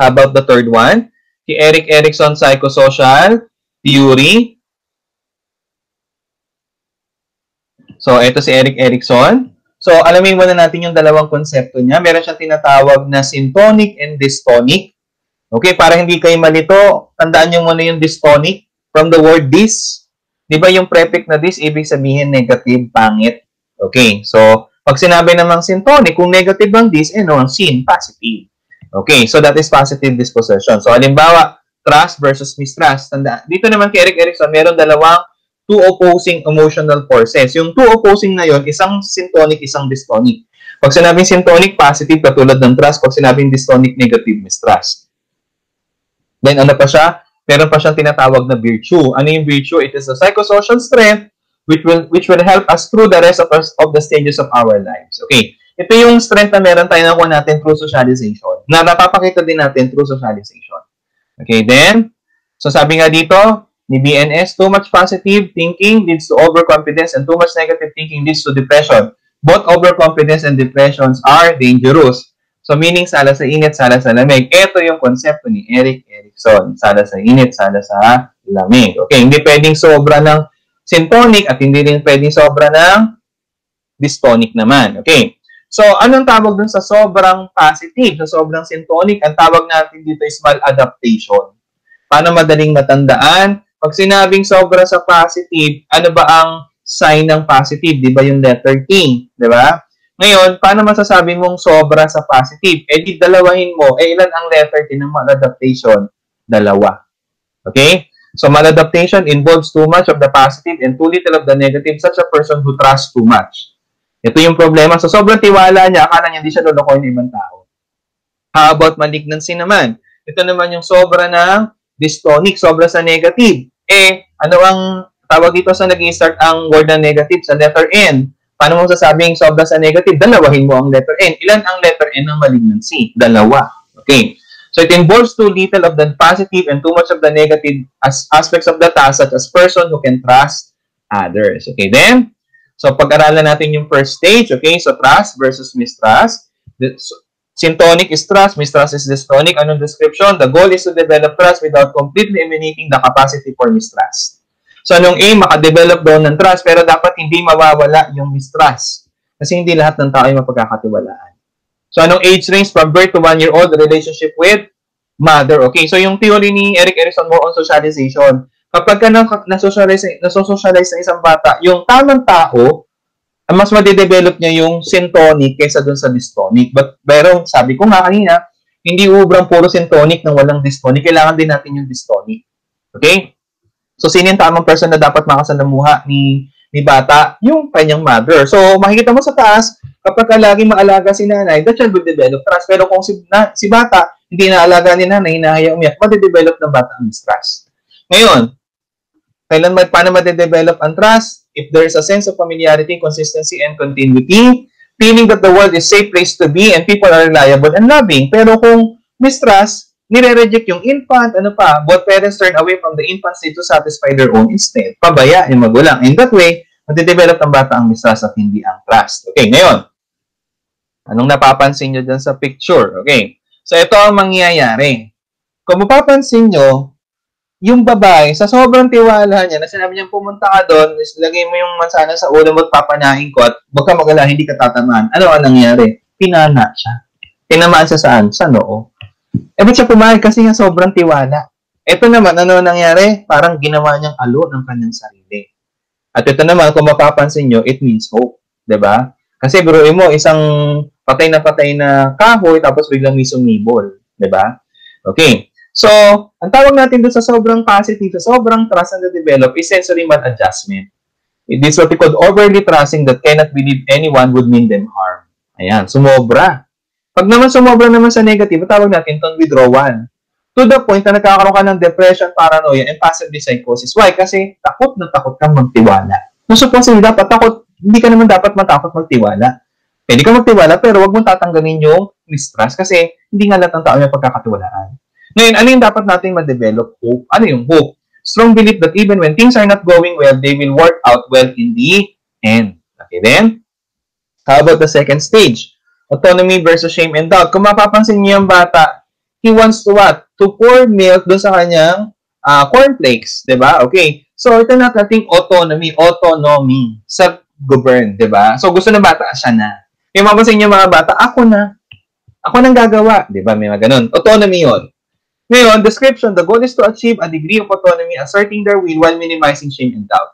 How about the third one? Si Erik Erikson, psychosocial theory. So, ito si Erik Erikson. So, alamin muna natin yung dalawang konsepto niya. Meron siyang tinatawag na syntonic and dystonic. Okay, para hindi kayo malito, tandaan nyo muna yung dystonic from the word dys. Di ba yung prefix na dys, ibig sabihin negative, pangit. Okay, so, pag sinabi namang syntonic, kung negative ang dys, ang syn, positive. Okay, so that is positive disposition. So, halimbawa, trust versus mistrust. Tanda, dito naman kay Erik Erikson, meron dalawang two opposing emotional forces. Yung two opposing na yon, isang syntonic, isang dystonic. Pag sinabing syntonic, positive, katulad ng trust. Pag sinabing dystonic, negative, mistrust. Then, ano pa siya? Meron pa siyang tinatawag na virtue. Ano yung virtue? It is a psychosocial strength which will help us through the rest of the stages of our lives. Okay. Ito yung strength na meron tayo nakuha natin through socialization. Na napapakita din natin through socialization. Okay, then, so sabi nga dito, ni BNS, too much positive thinking leads to overconfidence and too much negative thinking leads to depression. Both overconfidence and depressions are dangerous. So, meaning, sala sa init, sala sa lamig. Ito yung konsepto ni Erik Erikson. Sala sa init, sala sa lamig. Okay, hindi pwedeng sobra ng syntonic at hindi rin pwedeng sobra ng dystonic naman. Okay. So, anong tawag dun sa sobrang positive, sa sobrang syntonic? Ang tawag natin dito is maladaptation. Paano madaling matandaan? Pag sinabing sobra sa positive, ano ba ang sign ng positive? Di ba yung letter T? Di ba? Ngayon, paano masasabi mong sobra sa positive? Eh, di dalawahin mo. Eh, ilan ang letter T ng maladaptation? Dalawa. Okay? So, maladaptation involves too much of the positive and too little of the negative, such a person who trusts too much. Ito yung problema. So, sobrang tiwala niya, akala niya hindi siya lolokohin ng ibang tao. How about malignancy naman? Ito naman yung sobra ng dystonic, sobra sa negative. Eh, ano ang tawag dito sa nag-i-start ang word na negative? Sa letter N. Paano mo sasabing sobra sa negative? Dalawahin mo ang letter N. Ilan ang letter N ng malignancy? Dalawa. Okay. So, it involves too little of the positive and too much of the negative aspects of the task, such as person who can trust others. Okay, then, so pag-aralan natin yung first stage, okay? So, trust versus mistrust. Syntonic is trust, mistrust is dystonic. Anong description? The goal is to develop trust without completely eliminating the capacity for mistrust. So, anong aim? Makadevelop daw ng trust, pero dapat hindi mawawala yung mistrust. Kasi hindi lahat ng tao ay mapagkakatiwalaan. So, anong age range? From birth to 1-year-old, relationship with mother. Okay, so yung theory ni Erik Erikson more on socialization. Kapag ka nasocialize ng isang bata, yung tamang tao, mas madidevelop niya yung syntonic kaysa dun sa dystonic. Pero sabi ko nga kanina, hindi ubrang puro syntonic nang walang dystonic. Kailangan din natin yung dystonic. Okay? So, sino yung tamang person na dapat makasalamuha ni bata? Yung kanyang mother. So, makikita mo sa taas, kapag laging maalaga si nanay, the child will develop trust. Pero kung si bata, hindi naalaga ni nanay, hinahaya umiyak, madidevelop ng bata ang mistrust. Ngayon, paano madidevelop ang trust? If there is a sense of familiarity, consistency, and continuity, feeling that the world is a safe place to be and people are reliable and loving. Pero kung mistrust, nire-reject yung infant, both parents turn away from the infant state to satisfy their own instinct. Pabayaan yung magulang. In that way, madidevelop ng bata ang mistrust at hindi ang trust. Okay, ngayon, anong napapansin nyo dyan sa picture? Okay, so ito ang mangyayari. Kung mapapansin nyo, yung babae, sa sobrang tiwala niya, na sinabi niyang pumunta ka doon, lagay mo yung mansana sa ulo mo at papanahin ko at wag ka magala, hindi ka tatamaan. Ano ang nangyari? Pinana siya. Tinamaan siya saan? Sa noo. Eh, ba't siya pumayag? Kasi nga sobrang tiwala. Ito naman, ano nangyari? Parang ginawa niyang alo ng kanyang sarili. At ito naman, kung mapapansin nyo, it means hope. Diba? Kasi biruin mo, isang patay na kahoy, tapos biglang may sumibol. Diba? Okay. So, ang tawag natin doon sa sobrang positive, sa sobrang trust na develop is sensory maladjustment. It is what we call overly trusting that cannot believe anyone would mean them harm. Ayan, sumobra. Pag naman sumobra naman sa negative, tawag natin itong withdrawal. To the point na nagkakaroon ka ng depression, paranoia, and possibly psychosis. Why? Kasi takot na takot kang magtiwala. No, supposedly, hindi ka naman dapat matakot magtiwala. Pwede ka magtiwala, pero huwag mong tatanggalin yung mistrust kasi hindi nga lahat ng tao may pagkakatiwalaan. Ngayon, ano yung dapat nating ma-develop? Hope. Ano yung hope? Strong belief that even when things are not going well, they will work out well in the end. Okay, then? How about the second stage? Autonomy versus shame and doubt. Kung mapapansin niyo yung bata, he wants to what? To pour milk doon sa kanyang cornflakes, di ba? Okay. So, ito na nating autonomy, self-govern, di ba? So, gusto ng bata, siya na. Yung mapapansin niyo mga bata, ako nang gagawa, di ba? May mga ganun. Autonomy yun. Ngayon, description, the goal is to achieve a degree of autonomy, asserting their will while minimizing shame and doubt.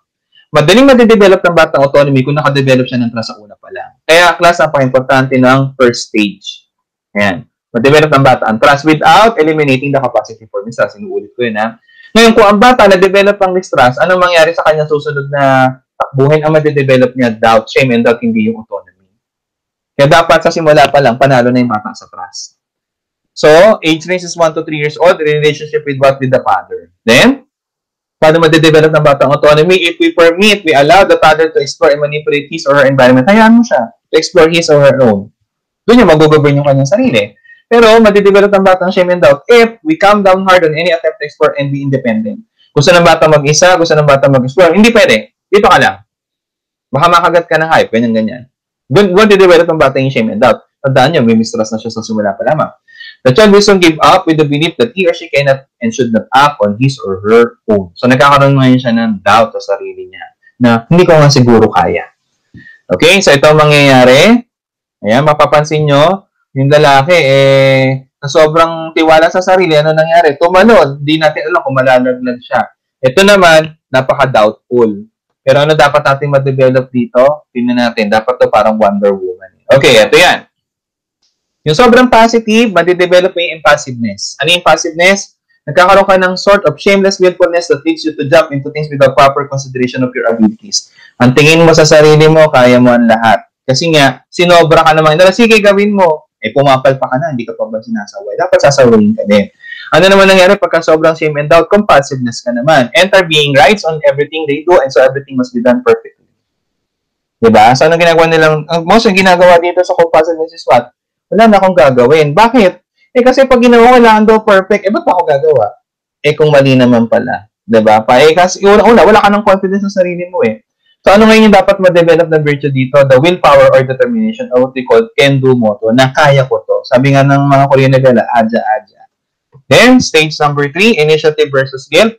Madaling madedevelop ng batang autonomy kung nakadevelop siya ng trust sa una pa lang. Kaya, class, napaka-importante ng first stage. Ayan. Madevelop ng bata ang trust without eliminating the capacity for mistrust. Sinuulit ko yun, ha? Ngayon, kung ang bata na-develop ang mistrust, anong mangyari sa kanya susunod na takbuhin ang madedevelop niya? Doubt, shame, and doubt, hindi yung autonomy. Kaya dapat sa simula pa lang, panalo na yung bata sa trust. So, age range is 1 to 3 years old, relationship with what? With the father. Then, paano madedevelop ng batang autonomy? If we permit, we allow the father to explore and manipulate his or her environment. Hayaan mo siya to explore his or her own. Doon yung mag-govern yung kanyang sarili. Pero, madedevelop ng batang shame and doubt if we calm down hard on any attempt to explore and be independent. Gusto ng bata mag-isa, gusto ng bata mag-explore. Hindi pwede. Dito ka lang. Baka makagat ka ng hype, ganyan-ganyan. Doon madedevelop ng bata yung shame and doubt. Tandaan nyo, may mistrust na siya sa simula pa lamang. The child will soon give up with the belief that he or she cannot and should not act on his or her own. So, nagkakaroon ngayon siya ng doubt sa sarili niya na hindi ko nga siguro kaya. Okay? So, ito ang mangyayari. Ayan, mapapansin nyo, yung lalaki, na sobrang tiwala sa sarili, ano nangyari? Tumalon. Hindi natin alam kung malalaglag siya. Ito naman, napaka-doubtful. Pero ano dapat natin ma-develop dito? Tingnan natin. Dapat to parang Wonder Woman. Okay, ito yan. Yung sobrang positive, madidevelop mo yung impassiveness. Ano yung impassiveness? Nagkakaroon ka ng sort of shameless willfulness that leads you to jump into things without proper consideration of your abilities. Ang tingin mo sa sarili mo, kaya mo ang lahat. Kasi nga, sinobra ka naman. Sige, gawin mo. Pumapalpa ka na, hindi ka pa ba sinasaway? Dapat sasawayin ka din. Ano naman nangyari pagka sobrang shame and doubt? Compulsiveness ka naman. Enter being rights on everything they do and so everything must be done perfectly. Diba? So, anong ginagawa nilang, most yung ginagawa dito sa compulsiveness is what? Wala na akong gagawin. Bakit? Kasi pag ginawa ko kailangan daw perfect, ba't pa ako gagawa? Kung mali naman pala. Diba? Kasi una, wala ka ng confidence sa sarili mo So, ano ngayon yung dapat ma-develop na virtue dito? The willpower or determination or what we call can-do motto, na kaya ko to. Sabi nga ng mga Korean nagala, aja-aja. Then, stage number 3, initiative versus guilt.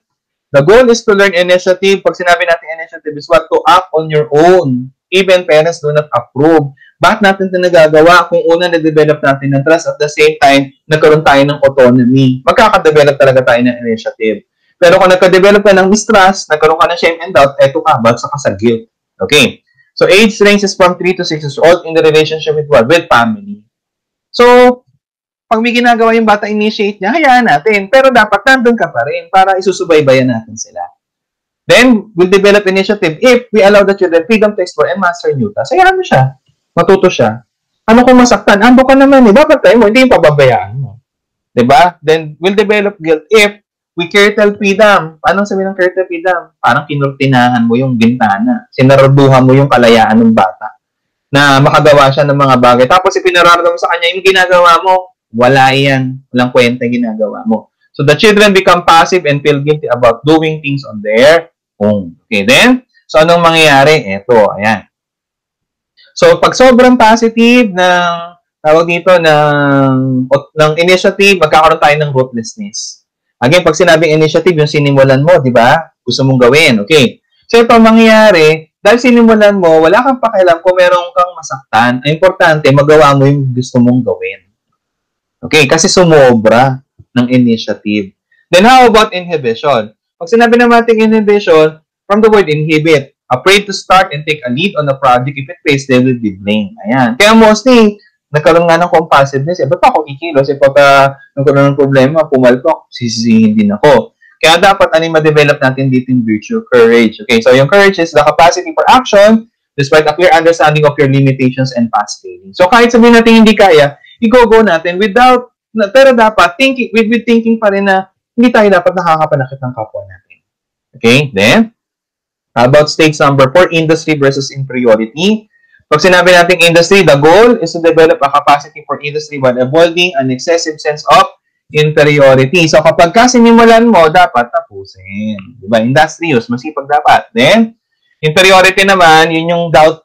The goal is to learn initiative. Pag sinabi natin initiative is what? To act on your own. Even parents do not approve. Bakit natin ito nagagawa kung una na-develop natin ng trust at the same time, nagkaroon tayo ng autonomy? Magkakadevelop talaga tayo ng initiative. Pero kung nagka-develop ka ng mistrust, nagkaroon ka ng shame and doubt, eto ka, bagsak ka sa guilt. Okay. So, age range is from 3 to 6 years old in the relationship with what? With family. So, pag may ginagawa yung bata, initiate niya, hayaan natin. Pero dapat nandun ka pa rin para isusubaybayan natin sila. Then, we'll develop initiative if we allow the children freedom to explore and master new tasks. Hayaan mo siya. Matuto siya. Ano kung masaktan? Ando ka naman Dapat tayo mo, hindi yung pababayaan mo. Diba? Then, we'll develop guilt if we curtail freedom. Paano sabihin ng curtail freedom? Parang kinurtinahan mo yung bintana. Sinaraduhan mo yung kalayaan ng bata na makagawa siya ng mga bagay. Tapos ipinararamdam mo sa kanya, yung ginagawa mo, wala yan. Walang kwenta yung ginagawa mo. So the children become passive and feel guilty about doing things on their own. Okay, then? So anong mangyayari? Eto, ayan. So pag sobrang positive ng tawag dito ng initiative, magkakaroon tayo ng ruthlessness. Again, pag sinabing initiative, yung sinimulan mo, di ba? Gusto mong gawin. Okay. So, ito ang mangyayari, dahil sinimulan mo, wala kang pakialam kung meron kang masaktan. Ang importante, magawa mo yung gusto mong gawin. Okay. Kasi sumobra ng initiative. Then, how about inhibition? Pag sinabi natin inhibition, from the word inhibit, afraid to start and take a lead on a project. If it fails, they will be blamed. Ayan. Kaya mostly, nagkaroon nga ng compulsiveness. Ba't pa ako kikilos? Pagka nagkaroon ng problema, pumalpak, sisisihin din ako. Kaya dapat ma-develop natin dito yung virtue, courage. Okay, so yung courage is the capacity for action despite a clear understanding of your limitations and past failing. So kahit sabihin natin hindi kaya, i-go natin without, pero dapat with thinking pa rin na hindi tayo dapat nakakapanakit ng kapwa natin. Okay, then, about stage number 4, industry versus inferiority. Pag sinabi natin industry, the goal is to develop a capacity for industry while avoiding an excessive sense of inferiority. So, kapag sinimulan mo, dapat tapusin. Diba? Industrious, masipag dapat. Then, inferiority naman, yun yung doubt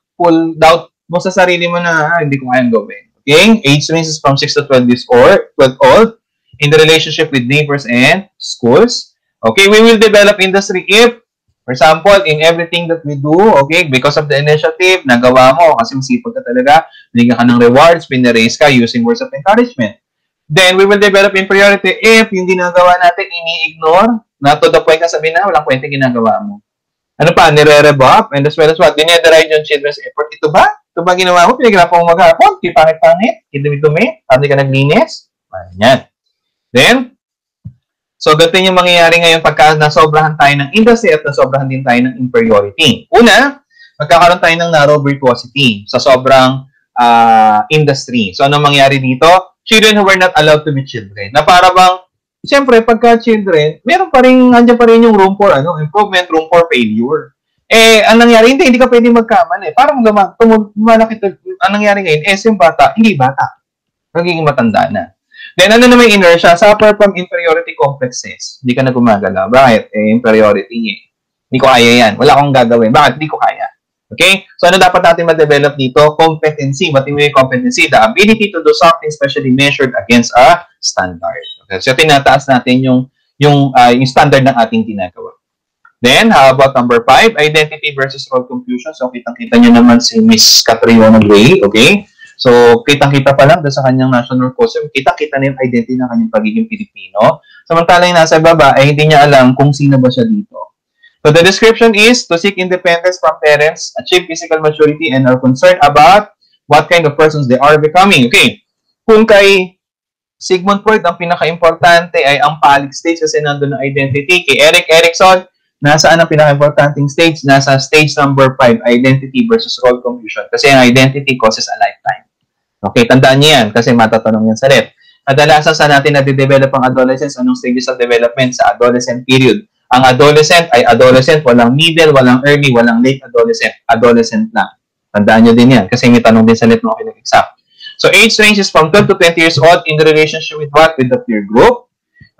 mo sa sarili mo na, hindi ko kayang gawin. Okay? Age range is from 6 to 12 years old. in the relationship with neighbors and schools. Okay, we will develop industry if, for example, in everything that we do, okay, because of the initiative, nagawa mo, kasi masipag ka talaga, binigyan ka ng rewards, pinaraise ka using words of encouragement. Then, we will develop in priority if yung ginagawa natin, ini-ignore, na to the point na sabihin na, walang kwenta ginagawa mo. Ano pa, nire-rev up, and as well as what? Dinederide yung children's effort. Ito ba? Ito ba ginawa mo? Pinaghirapan mo maghapon? Kipangit-pangit? Kidumi-dumi? Hindi ka naglinis? Yan. Then, so ganito yung mangyayari ngayon pagka nasobrahan tayo ng industry at nasobrahan din tayo ng inferiority. Una, magkakaroon tayo ng narrow virtuosity sa sobrang industry. So, anong mangyayari dito? Children who were not allowed to be children. Na para bang, siyempre, pagka children, meron pa rin, nandiyan pa rin yung room for improvement, room for failure. Ang nangyari, hindi ka pwedeng magkamali. Parang malaki to, ang nangyari ngayon, yung bata, hindi bata. Nagiging matanda na. Then, ano naman yung inertia? Suffer from inferiority complexes. Hindi ka na gumagala. Bakit? Inferiority. Hindi ko kaya yan. Wala akong gagawin. Bakit? Hindi ko kaya. Okay? So, ano dapat natin ma-develop dito? Competency. What do you mean competency? The ability to do something specially measured against a standard. Okay? So, tinataas natin yung standard ng ating ginagawa. Then, how about number 5? Identity versus role confusion. So, kitang-kita nyo naman si Miss Catriona Gray. Okay? So, kitang-kita pa lang sa kanyang national costume. Kitang-kita na yung identity ng kanyang pagiging Pilipino. Samantalang yung nasa baba, ay hindi niya alam kung sino ba siya dito. So, the description is to seek independence from parents, achieve physical maturity, and are concerned about what kind of persons they are becoming. Okay. Kung kay Sigmund Freud, ang pinaka-importante ay ang phallic stage kasi nandun ang identity. Kay Erik Erikson, nasaan ang pinaka-importanting stage? Nasa stage number 5, identity versus role confusion. Kasi ang identity causes a lifetime. Okay, tandaan niyo yan kasi matatanong yan sa red. Kadalasan sa natin na de-develop ang adolescence, anong stages of development sa adolescent period? Ang adolescent ay adolescent, walang middle, walang early, walang late adolescent. Adolescent lang. Tandaan nyo din yan kasi may tanong din sa net nung exam. So, age range is from 12 to 20 years old in the relationship with what? With the peer group.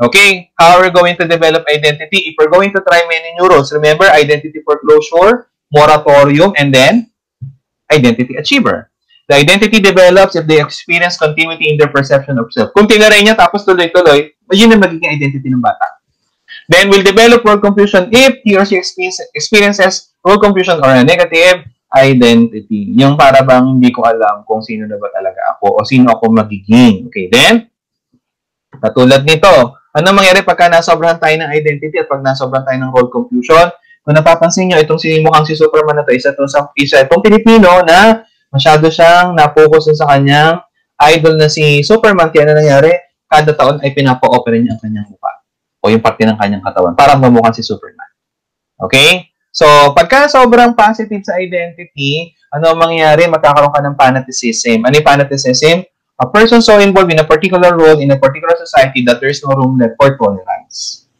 Okay, how are we going to develop identity? If we're going to try many neurons, remember, identity foreclosure, moratorium, and then identity achiever. The identity develops if they experience continuity in their perception of self. Kung tinaray niya tapos tuloy-tuloy, yun ang magiging identity ng bata. Then, we'll develop role confusion if he or she experiences role confusion or a negative identity. Yung para bang hindi ko alam kung sino na ba talaga ako o sino ako magiging. Okay, then, katulad nito, ano mangyari pagka nasobrahan tayo ng identity at pag nasobrahan tayo ng role confusion? Kung napapansin nyo, itong mukhang si Superman na to, isa itong Pilipino na masyado siyang na-focus sa kanyang idol na si Superman. Kaya na nangyari, kada taon ay pinapa-opera niya ang kanyang mukha o yung parte ng kanyang katawan para mamukhang si Superman. Okay? So, pagka sobrang positive sa identity, ano ang mangyayari? Magkakaroon ka ng fanaticism. Ano yung fanaticism? A person so involved in a particular role in a particular society that there is no room left for tolerance.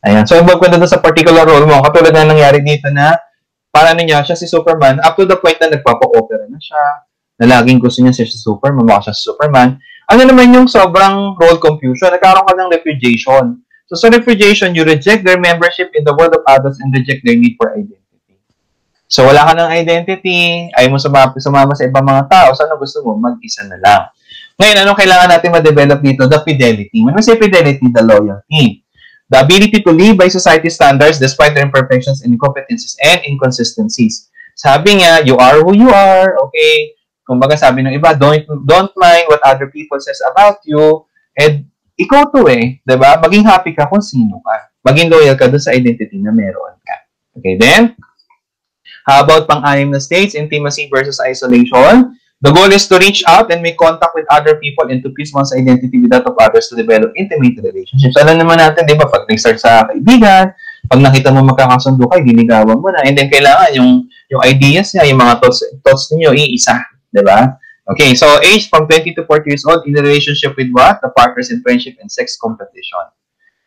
Ayan. So, involved ka na sa particular role mo. Katulad na nangyari dito na parang niya, siya si Superman, up to the point na nagpapa-opera na siya, na laging gusto niya si Superman, mukha siya si Superman. Ano naman yung sobrang role confusion? Nagkaroon ka ng repudiation. So, sa repudiation, you reject their membership in the world of adults and reject their need for identity. So, wala ka ng identity, ayaw mo sumama sa ibang mga tao, so ano gusto mo? Mag-isa na lang. Ngayon, anong kailangan natin ma-develop dito? The fidelity. When we say fidelity, the loyalty. The ability to live by society standards despite their imperfections, incompetencies, and inconsistencies. Sabi nga, you are who you are, okay? Kumbaga sabi ng iba, don't mind what other people says about you, and ikaw to diba? Maging happy ka kung sino ka. Maging loyal ka doon sa identity na meron ka. Okay, then, how about pang-anim na stage, intimacy versus isolation? The goal is to reach out and make contact with other people and to piece one's identity with that of others to develop intimate relationships. Alam naman natin, di ba, pag nag-start sa kaibigan, pag nakita mo magkakasundo kayo, liligawan mo na. And then, kailangan yung ideas niya, yung mga thoughts niyo, iisa. Di ba? Okay, so age from 20 to 40 years old in a relationship with what? The partners in friendship and sex competition.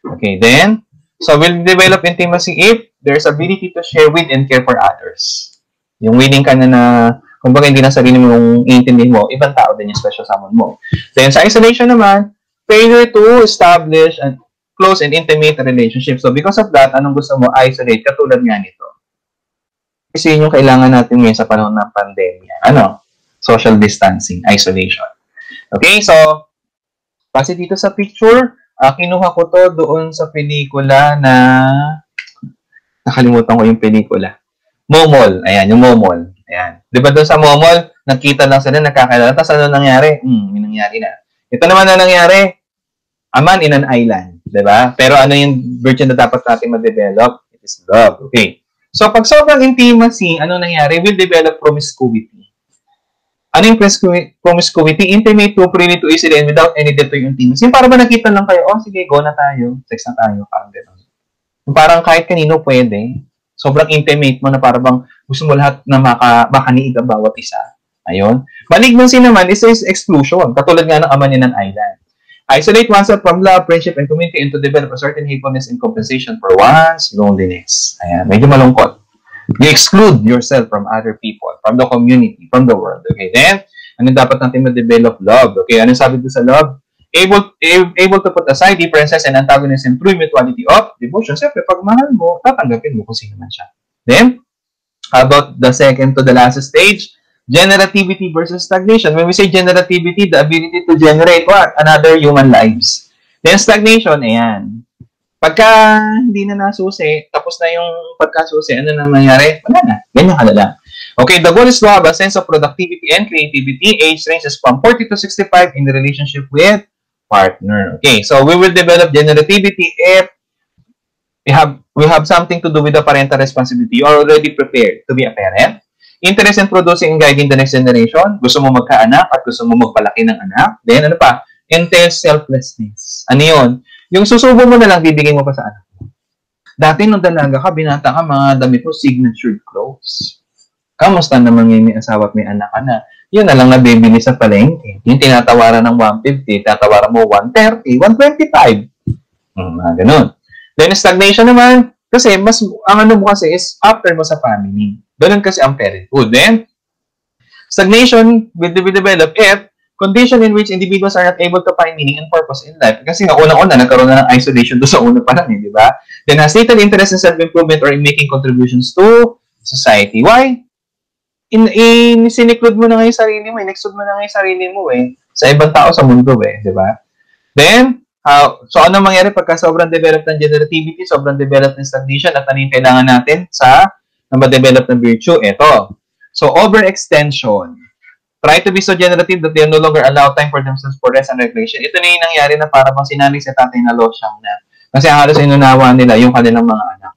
Okay, then, so we'll develop intimacy if there's ability to share with and care for others. Yung willing ka na kumbaga hindi na sarili mo yung iintindihin mo, ibang tao din yung special someone mo. Then sa isolation naman, failure to establish a close and intimate relationship. So because of that, anong gusto mo? Isolate, katulad nga nito. Kasi yun yung kailangan natin ngayon sa panahon ng pandemya. Ano? Social distancing, isolation. Okay, so, kasi dito sa picture, Kinuha ko to doon sa pelikula na nakalimutan ko yung pelikula. Momol. Ayan, yung Momol. Ayan. Di ba doon sa Momol, nakita lang sila, nakakilala. Tapos ano nangyari? May nangyari na. Ito naman na nangyari, a man in an island. Di ba? Pero ano yung virtue na dapat natin ma-develop? It is love. Okay. So, pag sobrang intimacy, ano nangyari? Will develop promiscuity. Ano yung promiscuity? Intimate to, freely to, easily, and without any depth of intimacy. Yung parang ba nakita lang kayo, sige, go na tayo. Sex na tayo. Parang gano'n. Parang kahit kanino pwede. Sobrang intimate mo na parang bang gusto mo lahat na makaniig ang bawat isa. Ayun. Malignancy naman is exclusion. Katulad nga ng ama niya ng island. Isolate oneself from love, friendship, and community and to develop a certain hatefulness in compensation for one's loneliness. Ayan. Medyo malungkot. You exclude yourself from other people, from the community, from the world. Okay. Then, ano dapat natin ma-develop? Love. Okay. Ano sabi doon sa love? Able to put aside differences and antagonism through mutuality of devotion. Siyempre, pag mahal mo, tatanggapin mo kung sino man siya. Then, how about the second to the last stage? Generativity versus stagnation. When we say generativity, the ability to generate what? Another human lives. Then stagnation, ayan. Pagka hindi na nasusi, tapos na yung pagkasusi, ano na nangyari? Wala na. Ganyan ka na lang. Okay, the goal is to have a sense of productivity and creativity. Age ranges from 40 to 65 in the relationship with partner. Okay, so we will develop generativity if we have something to do with the parental responsibility. You are already prepared to be a parent. Interest in producing and guiding the next generation. Gusto mo magkaanak at gusto mo magpalaki ng anak. Then, ano pa? Intense selflessness. Ano yun? Yung susubo mo na lang, bibigay mo pa sa anak mo. Dati nung dalaga ka, binata ka, mga damit mo, signature clothes. Kamusta naman yung may asawa at may anak ka na? Yun na lang nabibili sa palengke. Yung tinatawaran ng 150, tatawaran mo 130, 125. Mga ganun. Then, stagnation naman, kasi mas, ang ano mo kasi is after mo sa family. Ganun kasi ang parenthood. Then, stagnation will develop if condition in which individuals are not able to find meaning and purpose in life. Kasi nga, unang-una, nagkaroon na ng isolation doon sa una pa lang, di ba? Then, has little interest in self-improvement or in making contributions to society. Why? Siniclude mo na nga yung sarili mo, inexclude mo na nga yung sarili mo sa ibang tao sa mundo di ba? Then, so ano mangyari pagka sobrang developed ng generativity, sobrang developed ng stagnation, at ano yung kailangan natin na ma-develop ng virtue? Ito. So, overextension. Try to be so generative that they no longer allow time for themselves for rest and recreation. Ito na yung nangyari na para bang sinanay sa tatay na losyang na. Kasi halos inunawa nila yung kanilang mga anak.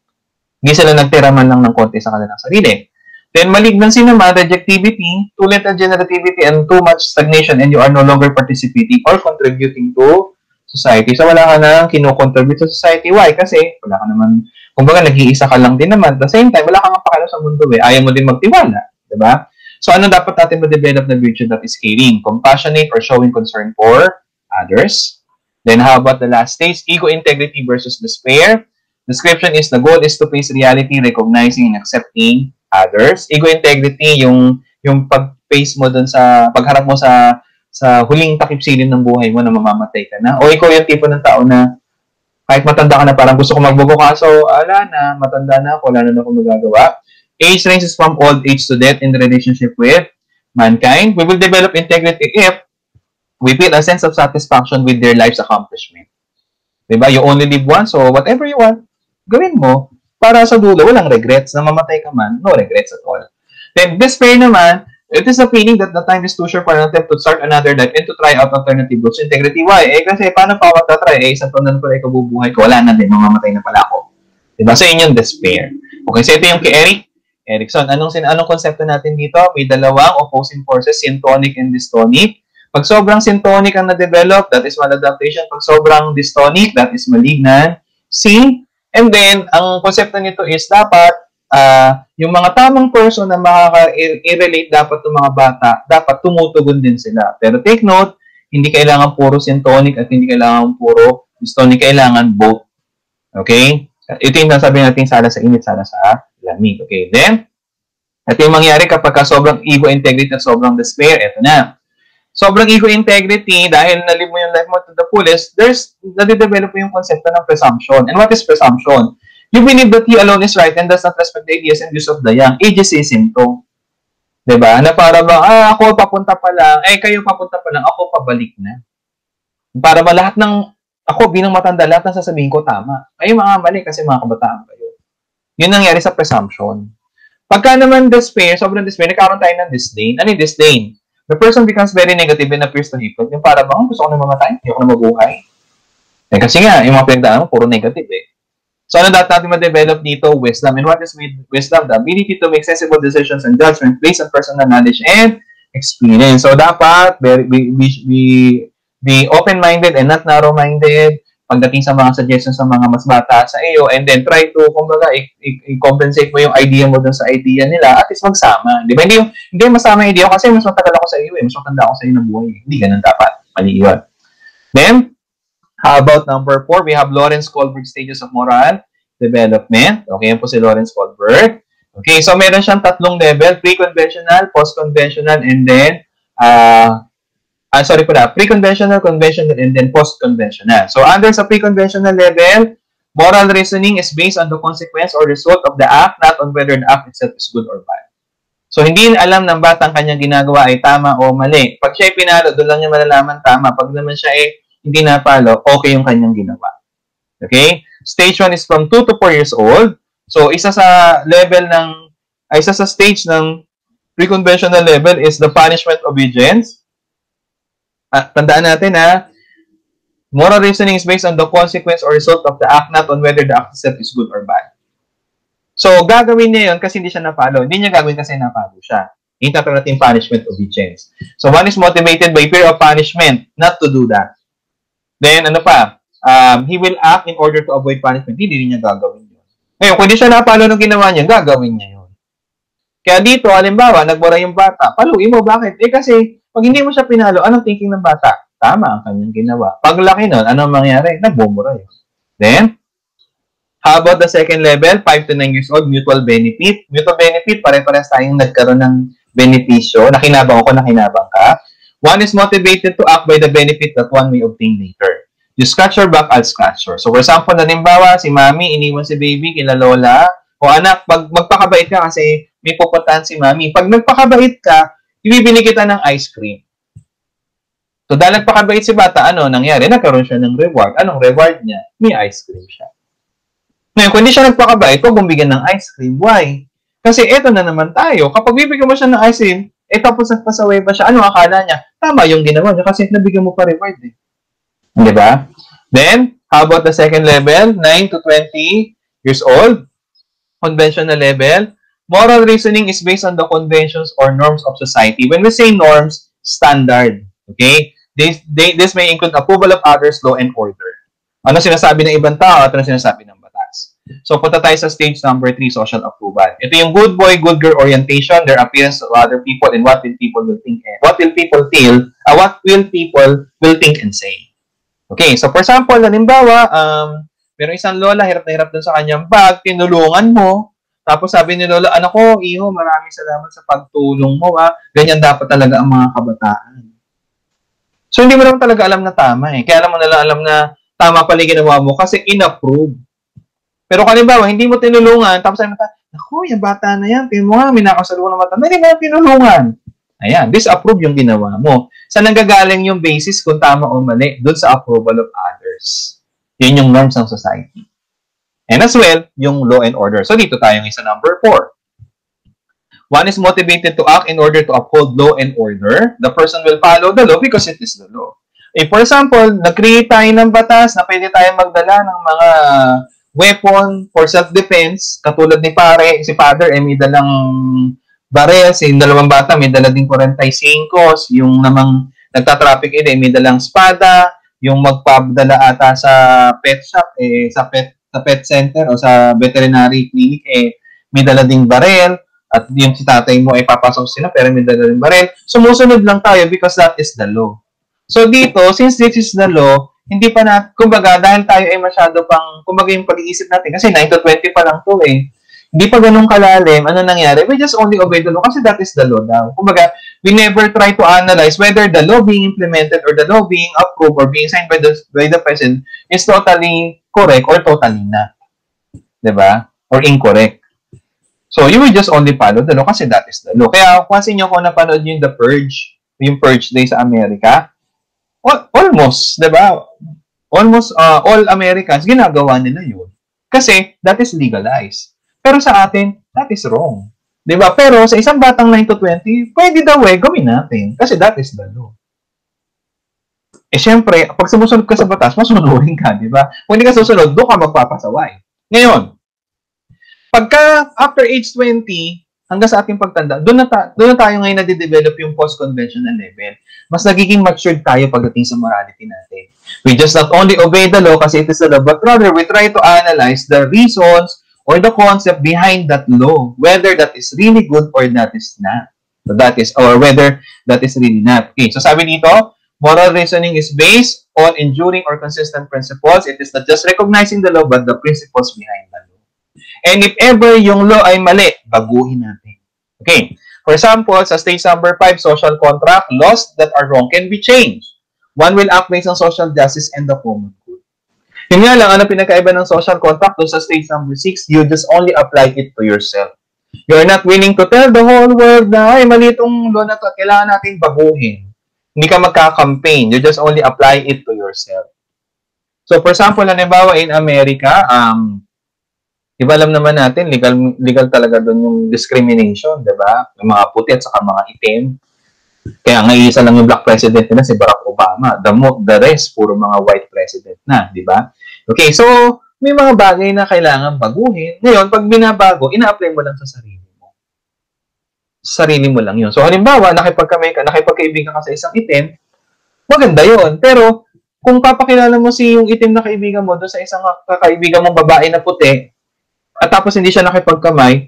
Hindi sila nagtira man lang ng konti sa kanilang sarili. Then, malignancy naman, rejectivity, too little generativity, and too much stagnation, and you are no longer participating or contributing to society. So, wala ka nang kino-contribute sa society. Why? Kasi, wala ka naman, kumbaga, nag-iisa ka lang din naman. At the same time, wala kang pakialam sa mundo Ayaw mo din magtiwala. Diba? So, ano dapat natin ma-develop na virtue that is caring? Compassionate or showing concern for others. Then, how about the last stage? Ego integrity versus despair. Description is the goal is to face reality, recognizing and accepting others. Ego integrity, yung pag-face mo dun sa, pagharap mo sa huling takip-silim ng buhay mo na mamamatay ka na. O ikaw yung tipo ng tao na kahit matanda ka na parang gusto ko magbubukaso, ala na, matanda na ako, wala na ako magagawa. Age ranges from old age to death in the relationship with mankind. We will develop integrity if we feel a sense of satisfaction with their life's accomplishment. Diba? You only live once, so whatever you want, gawin mo. Para sa dulo, walang regrets. Na mamatay ka man, no regrets at all. Then, despair naman, it is a feeling that the time is too short for an attempt to start another life and to try out alternative routes. Integrity, why? Kasi paano pa ako tatry? Isang taon na pala ikabubuhay ko, wala na din, mamamatay na pala ako. Diba? So, yun yung despair. Okay, so ito yung kay Erikson. Anong konsepto natin dito? May dalawang opposing forces, syntonic and dystonic. Pag sobrang syntonic ang na-develop, that is maladaptation. Pag sobrang dystonic, that is malignancy. And then, ang konsepto nito is dapat, yung mga tamang person na makaka-relate dapat ng mga bata, dapat tumutugon din sila. Pero take note, hindi kailangan puro syntonic at hindi kailangan puro dystonic, kailangan both. Okay? Ito yung nasabi natin, sala sa init, sala sa lamig. Okay? Then, ito yung mangyari kapag sobrang ego integrity at sobrang despair, ito na. Sobrang ego integrity, dahil nalive mo yung life mo to the fullest, nade-develop mo yung konsepto ng presumption. And what is presumption? You believe that you alone is right and does not respect the ideas and views of the young. Ageism to. Diba? Na para bang, ako papunta pa lang, kayo papunta pa lang, ako pabalik na. Para ba lahat ng Ako, bilang matanda, lahat ng sasabihin ko, tama. Kayo mga mali kasi mga kabataan kayo. Yun nangyari sa presumption. Pagka naman despair, sobrang despair, nagkaroon tayo ng disdain. Ano yung disdain? The person becomes very negative and appears to hate. Yung para bang, gusto ko na mamatay, hindi ako na mabuhay. Eh, kasi nga, yung mga pinagdaan mo, puro negative eh. So, ano dapat natin ma-develop dito? Wisdom. And what is wisdom? The ability to make sensible decisions and judgment based on personal knowledge and experience. So, dapat be open-minded and not narrow-minded pagdating sa mga suggestions sa mga mas bata sa iyo, and then try to, kumbaga, i-compensate mo yung idea mo dun sa idea nila, at least magsama. Di ba? Hindi masama yung idea ko kasi mas matagal ako sa iyo mas matanda ako sa iyo ng buhay. Hindi ganun dapat. Mali yun. Then, how about number 4? We have Lawrence Kohlberg stages of moral development. Okay, yan po si Lawrence Kohlberg. Okay, so meron siyang tatlong level, pre-conventional, post-conventional, and then pre-conventional, conventional, and then post-conventional. So, under sa pre-conventional level, moral reasoning is based on the consequence or result of the act, not on whether the act itself is good or bad. So, hindi alam ng batang kanyang ginagawa ay tama o mali. Pag siya ay pinalo, doon lang niya malalaman tama. Pag naman siya ay hindi napalo, okay yung kanyang ginawa. Okay? Stage 1 is from 2 to 4 years old. So, isa sa stage ng pre-conventional level is the punishment obedience. Tandaan natin moral reasoning is based on the consequence or result of the act, not on whether the act itself is good or bad. So, gagawin niya yun kasi hindi siya napalo. Hindi niya gagawin kasi napalo siya. Yung tatawag natin punishment obedience. So, one is motivated by fear of punishment, not to do that. Then, he will act in order to avoid punishment. Hindi niya gagawin yun. Ngayon, kung hindi siya napalo nung ginawa niya, gagawin niya yun. Kaya dito, halimbawa, nagbura yung bata. Paluin mo, bakit? Kasi, pag hindi mo siya pinalo, anong thinking ng bata? Tama ang kanyang ginawa. Pag laki nun, anong mangyari? Nagbumura yun. Then, how about the second level? 5 to 9 years old, mutual benefit. Mutual benefit, pare-parehas tayong nagkaroon ng benepisyo. Nakinabang ako, nakinabang ka. One is motivated to act by the benefit that one may obtain later. You scratch your back, I'll scratch yours. So, for example, halimbawa, si mami, iniwan si baby, kila lola. O anak, magpakabait ka kasi may pupuntahan si mami. Pag nagpakabait ka, ibibili kita ng ice cream. So, dahil nagpakabait si bata, ano nangyari? Nagkaroon siya ng reward. Anong reward niya? May ice cream siya. Ngayon, kung hindi siya nagpakabait, huwag mong bigyan ng ice cream. Why? Kasi eto na naman tayo. Kapag bibigyan mo siya ng ice cream, tapos nagpasaway pa siya, ano akala niya? Tama yung ginawa niya kasi nabigyan mo pa reward eh. Di ba? Then, how about the second level? 9 to 20 years old. Conventional level. Moral reasoning is based on the conventions or norms of society. When we say norms, standard. Okay? This may include approval of others, law, and order. Ano sinasabi ng ibang tao at ano sinasabi ng batas. So, punta tayo sa stage number 3, social approval. Ito yung good boy, good girl orientation, their appearance to other people, and what will people will think and what will people will think and say. Okay, so for example, halimbawa, merong isang lola, hirap na hirap dun sa kanyang bag, tinulungan mo, tapos sabi ni lola, anak ko, iho, maraming salamat sa pagtulong mo, ganyan dapat talaga ang mga kabataan. So, hindi mo naman talaga alam na tama eh. Kaya mo nalang alam na tama pala ginawa mo kasi in-approve. Pero halimbawa, hindi mo tinulungan, tapos sabi mo, naku, yung bata na yan, tingin mo nga, may nakasaluhan ng matanda, hindi mo tinulungan. Ayan, disapprove yung ginawa mo. Saan nanggagaling yung basis kung tama o mali? Doon sa approval of others. Yun yung norms ng society. And as well, yung law and order. So, dito tayo sa number 4. One is motivated to act in order to uphold law and order. The person will follow the law because it is the law. For example, nag-create tayo ng batas na pwede tayong magdala ng mga weapon for self-defense. Katulad ni si father, may dalang barel. Si dalawang bata, may dala din 45. Yung namang nagtatraffic may dalang espada. Yung magpabdala ata sa pet shop, sa pet center o sa veterinary clinic, may dala ding barel. At yung si tatay mo ay papasok sila pero may dala rin baril. Sumusunod lang tayo because that is the law. So dito, since this is the law, hindi pa na, kumbaga, dahil tayo ay masyado pang, kumbaga yung pag-iisip natin, kasi 9 to 20 pa lang to Hindi pa ganun kalalim, ano nangyari? We just only obey the law kasi that is the law daw. Kumbaga, we never try to analyze whether the law being implemented or the law being approved or being signed by the president is totally correct or totally not. Diba? Or incorrect. So, you will just only follow the law kasi that is the law. Kaya, kasi nyo kung napanood yung The Purge, yung Purge Day sa Amerika, almost, di ba? Almost all Americans, ginagawa nila yun. Kasi that is legalized. Pero sa atin, that is wrong. Diba? Pero sa isang batang 9 to 20, pwede daw gawin natin. Kasi that is the law. Eh, syempre, pag sumusunod ka sa batas, masunurin ka, di ba? Kung hindi ka susunod, doon ka magpapasaway. Ngayon, pagka after age 20, hanggang sa ating pagtanda, doon na tayo ngayon na-develop yung post-conventional level. Mas nagiging matured tayo pagdating sa morality natin. We just not only obey the law kasi it is the law, but rather we try to analyze the reasons or the concept behind that law, whether that is really good or that is not. So that is, or whether that is really not. Okay, so sabi dito, moral reasoning is based on enduring or consistent principles. It is not just recognizing the law, but the principles behind the law. And if ever yung law ay mali, baguhin natin. Okay. For example, sa stage number 5, social contract, laws that are wrong can be changed. One will act based on social justice and the common good. Yun nga lang, ano pinakaiba ng social contract doon sa stage number 6, you just only apply it to yourself. You're not willing to tell the whole world na, ay, mali itong law na ito, kailangan natin baguhin. Hindi ka magka-campaign. You just only apply it to yourself. So, for example, halimbawa in America, diba alam naman natin, legal talaga doon yung discrimination, diba? Yung mga puti at saka mga itim. Kaya nga isa lang yung black president nila, si Barack Obama. The rest, puro mga white president na, diba? Okay, so, may mga bagay na kailangan baguhin. Ngayon, pag binabago, ina-apply mo lang sa sarili. Sarili mo lang yun. So, halimbawa, nakipagkaibigan ka sa isang itim, maganda yun. Pero, kung papakilala mo yung itim na kaibigan mo doon sa isang kaibigan mong babae na puti, at tapos hindi siya nakipagkamay,